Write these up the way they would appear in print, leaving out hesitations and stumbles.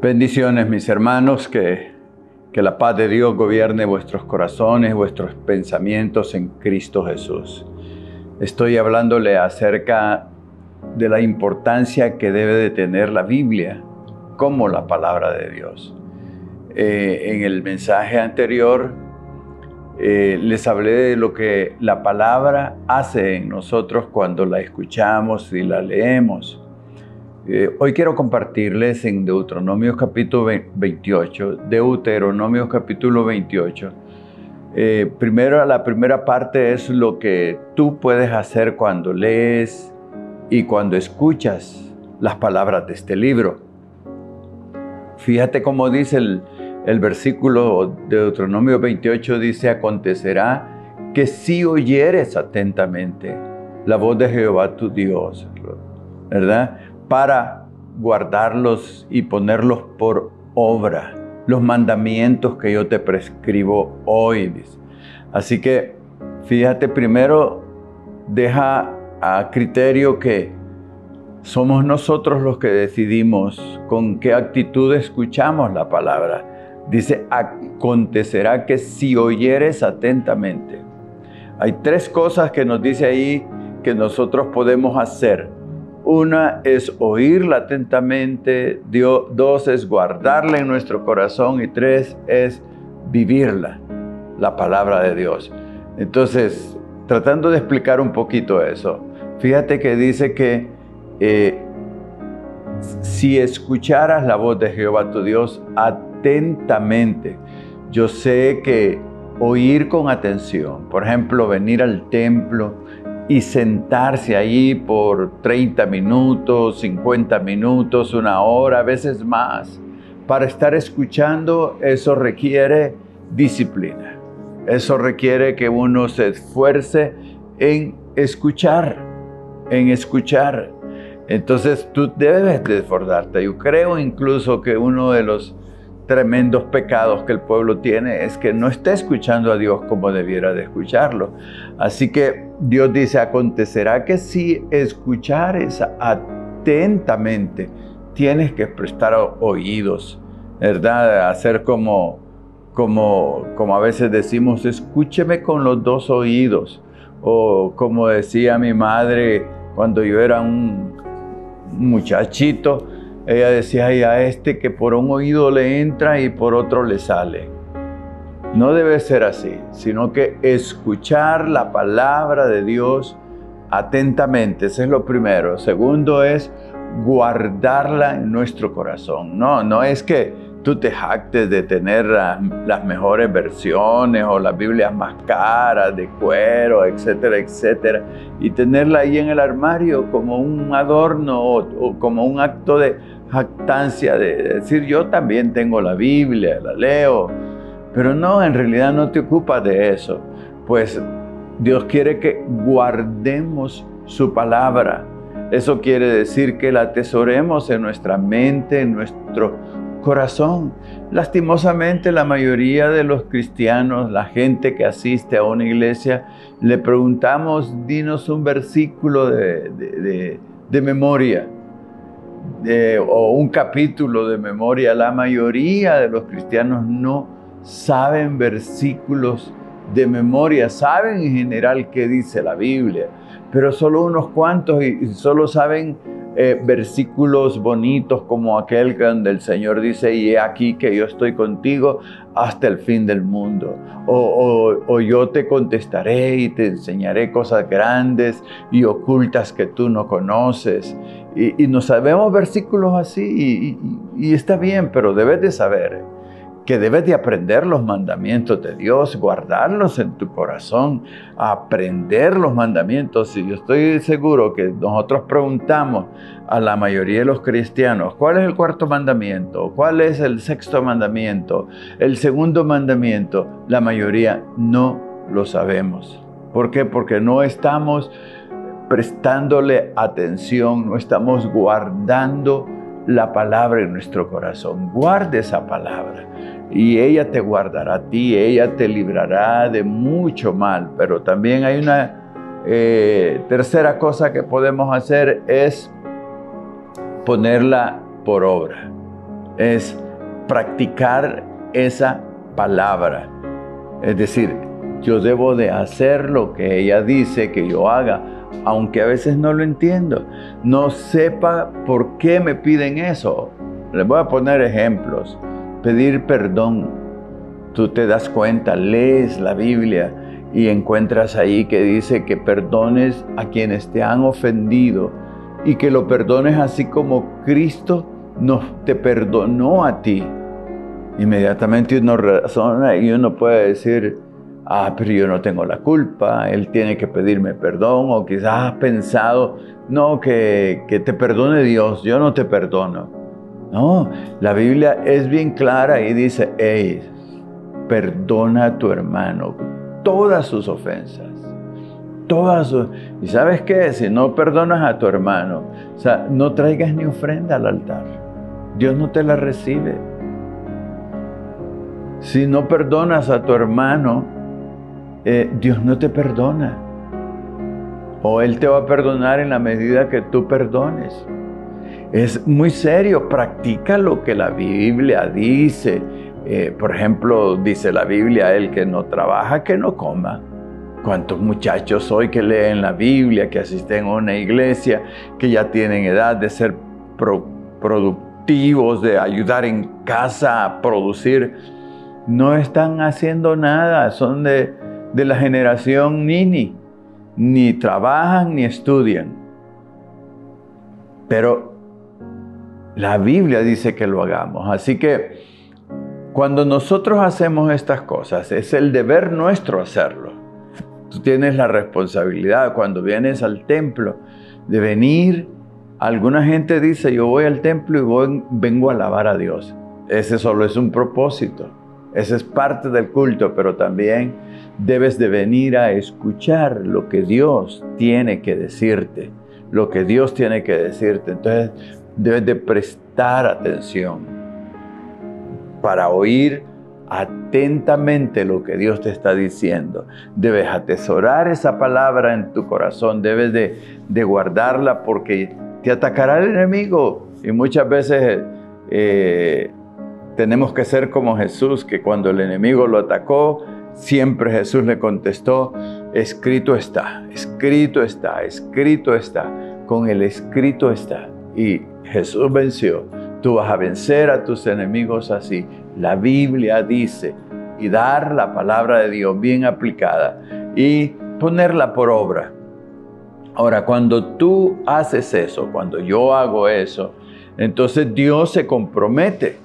Bendiciones, mis hermanos, que la paz de Dios gobierne vuestros corazones, vuestros pensamientos en Cristo Jesús. Estoy hablándole acerca de la importancia que debe de tener la Biblia como la palabra de Dios. En el mensaje anterior les hablé de lo que la palabra hace en nosotros cuando la escuchamos y la leemos. Hoy quiero compartirles en Deuteronomio capítulo 28. Deuteronomio capítulo 28. La primera parte es lo que tú puedes hacer cuando lees y cuando escuchas las palabras de este libro. Fíjate cómo dice el versículo de Deuteronomio 28, dice: acontecerá que si oyeres atentamente la voz de Jehová tu Dios, ¿verdad?, para guardarlos y ponerlos por obra, los mandamientos que yo te prescribo hoy, dice. Así que, fíjate, primero deja a criterio que somos nosotros los que decidimos con qué actitud escuchamos la palabra. Dice: acontecerá que si oyeres atentamente. Hay tres cosas que nos dice ahí que nosotros podemos hacer. Una es oírla atentamente, dos es guardarla en nuestro corazón y tres es vivirla, la palabra de Dios. Entonces, tratando de explicar un poquito eso, fíjate que dice que si escucharas la voz de Jehová tu Dios atentamente, yo sé que oír con atención, por ejemplo, venir al templo y sentarse ahí por 30 minutos, 50 minutos, una hora, a veces más, para estar escuchando, eso requiere disciplina. Eso requiere que uno se esfuerce en escuchar, Entonces tú debes de esforzarte. Yo creo incluso que uno de los tremendos pecados que el pueblo tiene es que no está escuchando a Dios como debiera de escucharlo. Así que Dios dice: acontecerá que si escuchares atentamente, tienes que prestar oídos, ¿verdad? Hacer como a veces decimos: escúcheme con los dos oídos. O como decía mi madre cuando yo era un muchachito, ella decía: ay, a este que por un oído le entra y por otro le sale. No debe ser así, sino que escuchar la palabra de Dios atentamente. Ese es lo primero. Segundo es guardarla en nuestro corazón. No es que tú te jactes de tener las mejores versiones o las Biblias más caras de cuero, etcétera, etcétera, y tenerla ahí en el armario como un adorno o como un acto de jactancia, de decir: yo también tengo la Biblia, la leo. Pero no, en realidad no te ocupas de eso. Pues Dios quiere que guardemos su palabra. Eso quiere decir que la atesoremos en nuestra mente, en nuestro corazón. Lastimosamente, la mayoría de los cristianos, la gente que asiste a una iglesia, le preguntamos: dinos un versículo de memoria, o un capítulo de memoria. La mayoría de los cristianos no saben versículos de memoria, saben en general qué dice la Biblia, pero solo unos cuantos, y solo saben versículos bonitos como aquel donde el Señor dice: y he aquí que yo estoy contigo hasta el fin del mundo, o yo te contestaré y te enseñaré cosas grandes y ocultas que tú no conoces. Y no sabemos versículos así, y está bien, pero debes de saber que debes de aprender los mandamientos de Dios, guardarlos en tu corazón, aprender los mandamientos. Y yo estoy seguro que nosotros preguntamos a la mayoría de los cristianos: ¿cuál es el cuarto mandamiento? ¿Cuál es el sexto mandamiento? ¿El segundo mandamiento? La mayoría no lo sabemos. ¿Por qué? Porque no estamos prestándole atención, no estamos guardando la palabra en nuestro corazón. Guarde esa palabra y ella te guardará a ti, ella te librará de mucho mal. Pero también hay una tercera cosa que podemos hacer, es ponerla por obra. es practicar esa palabra. Es decir, yo debo de hacer lo que ella dice que yo haga, aunque a veces no lo entiendo, no sepa por qué me piden eso. Les voy a poner ejemplos. Pedir perdón. Tú te das cuenta, lees la Biblia y encuentras ahí que dice que perdones a quienes te han ofendido y que lo perdones así como Cristo te perdonó a ti. Inmediatamente uno razona y uno puede decir, pero yo no tengo la culpa, Él tiene que pedirme perdón, o quizás has pensado, no, que te perdone Dios, yo no te perdono. No, la Biblia es bien clara y dice, perdona a tu hermano todas sus ofensas. ¿Y sabes qué? Si no perdonas a tu hermano, o sea, no traigas ni ofrenda al altar. Dios no te la recibe. Si no perdonas a tu hermano, Dios no te perdona. O Él te va a perdonar en la medida que tú perdones. Es muy serio, practica lo que la Biblia dice. Por ejemplo, dice la Biblia, el que no trabaja, que no coma. ¿Cuántos muchachos hoy que leen la Biblia, que asisten a una iglesia, que ya tienen edad de ser productivos, de ayudar en casa a producir, no están haciendo nada? Son de la generación ni trabajan ni estudian. Pero la Biblia dice que lo hagamos. Así que cuando nosotros hacemos estas cosas, es el deber nuestro hacerlo. Tú tienes la responsabilidad cuando vienes al templo de venir. Alguna gente dice, yo voy al templo y vengo a alabar a Dios. Ese solo es un propósito. Ese es parte del culto, pero también debes de venir a escuchar lo que Dios tiene que decirte. Lo que Dios tiene que decirte. Entonces, debes de prestar atención para oír atentamente lo que Dios te está diciendo. Debes atesorar esa palabra en tu corazón. Debes de guardarla porque te atacará el enemigo. Y muchas veces tenemos que ser como Jesús, que cuando el enemigo lo atacó, siempre Jesús le contestó, escrito está, escrito está, escrito está, con el escrito está. Y Jesús venció. Tú vas a vencer a tus enemigos así. La Biblia dice, y dar la palabra de Dios bien aplicada y ponerla por obra. Ahora, cuando tú haces eso, cuando yo hago eso, entonces Dios se compromete.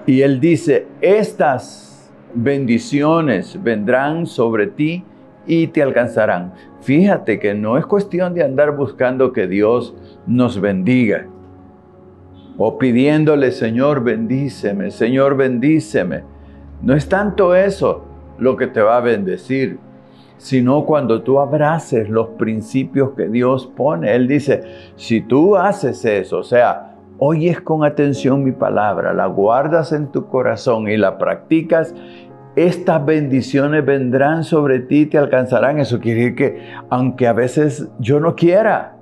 Y Él dice, estas bendiciones vendrán sobre ti y te alcanzarán. Fíjate que no es cuestión de andar buscando que Dios nos bendiga o pidiéndole, Señor, bendíceme, Señor, bendíceme. No es tanto eso lo que te va a bendecir, sino cuando tú abraces los principios que Dios pone. Él dice, si tú haces eso, o sea, oyes con atención mi palabra, la guardas en tu corazón y la practicas, estas bendiciones vendrán sobre ti y te alcanzarán. Eso quiere decir que aunque a veces yo no quiera,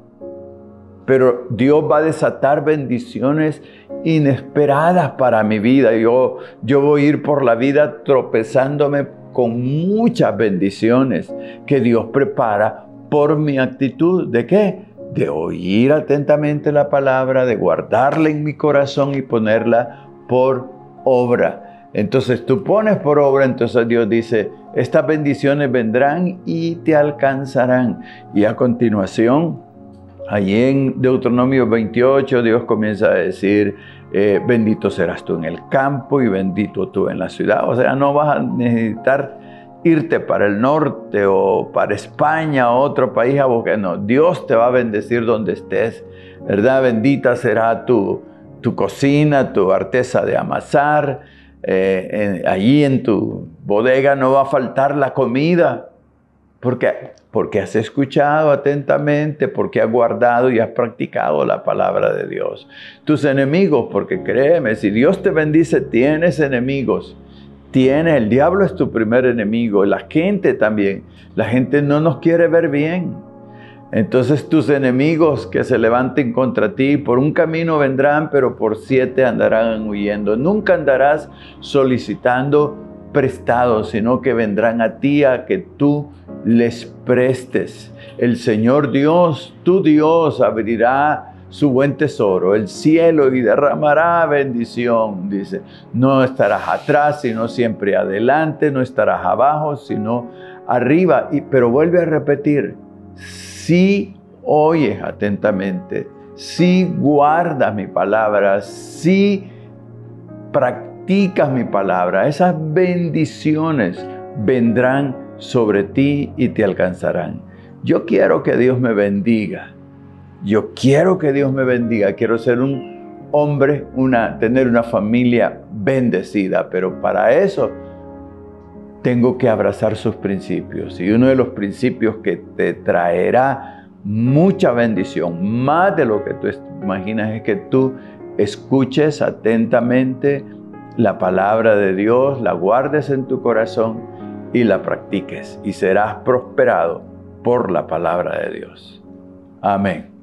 pero Dios va a desatar bendiciones inesperadas para mi vida. Yo voy a ir por la vida tropezándome con muchas bendiciones que Dios prepara por mi actitud. ¿De qué? De oír atentamente la palabra, de guardarla en mi corazón y ponerla por obra. Entonces tú pones por obra, entonces Dios dice, estas bendiciones vendrán y te alcanzarán. Y a continuación, allí en Deuteronomio 28, Dios comienza a decir, bendito serás tú en el campo y bendito tú en la ciudad. O sea, no vas a necesitar irte para el norte o para España o otro país a buscar. No, Dios te va a bendecir donde estés, ¿verdad? Bendita será tu cocina, tu arteza de amasar. Allí en tu bodega no va a faltar la comida. ¿Por qué? Porque has escuchado atentamente, porque has guardado y has practicado la palabra de Dios. Tus enemigos, porque créeme, si Dios te bendice, tienes enemigos. El diablo es tu primer enemigo, la gente también. La gente no nos quiere ver bien. Entonces tus enemigos que se levanten contra ti, por un camino vendrán, pero por 7 andarán huyendo. Nunca andarás solicitando prestado, sino que vendrán a ti a que tú les prestes. El Señor Dios, tu Dios, abrirá su buen tesoro, el cielo, y derramará bendición. Dice, no estarás atrás, sino siempre adelante, no estarás abajo, sino arriba. Pero vuelve a repetir, si oyes atentamente, si guardas mi palabra, si practicas mi palabra, esas bendiciones vendrán sobre ti y te alcanzarán. Yo quiero que Dios me bendiga. Yo quiero que Dios me bendiga. Quiero ser un hombre, tener una familia bendecida, pero para eso tengo que abrazar sus principios. Y uno de los principios que te traerá mucha bendición, más de lo que tú imaginas, es que tú escuches atentamente la palabra de Dios, la guardes en tu corazón y la practiques. Y serás prosperado por la palabra de Dios. Amén.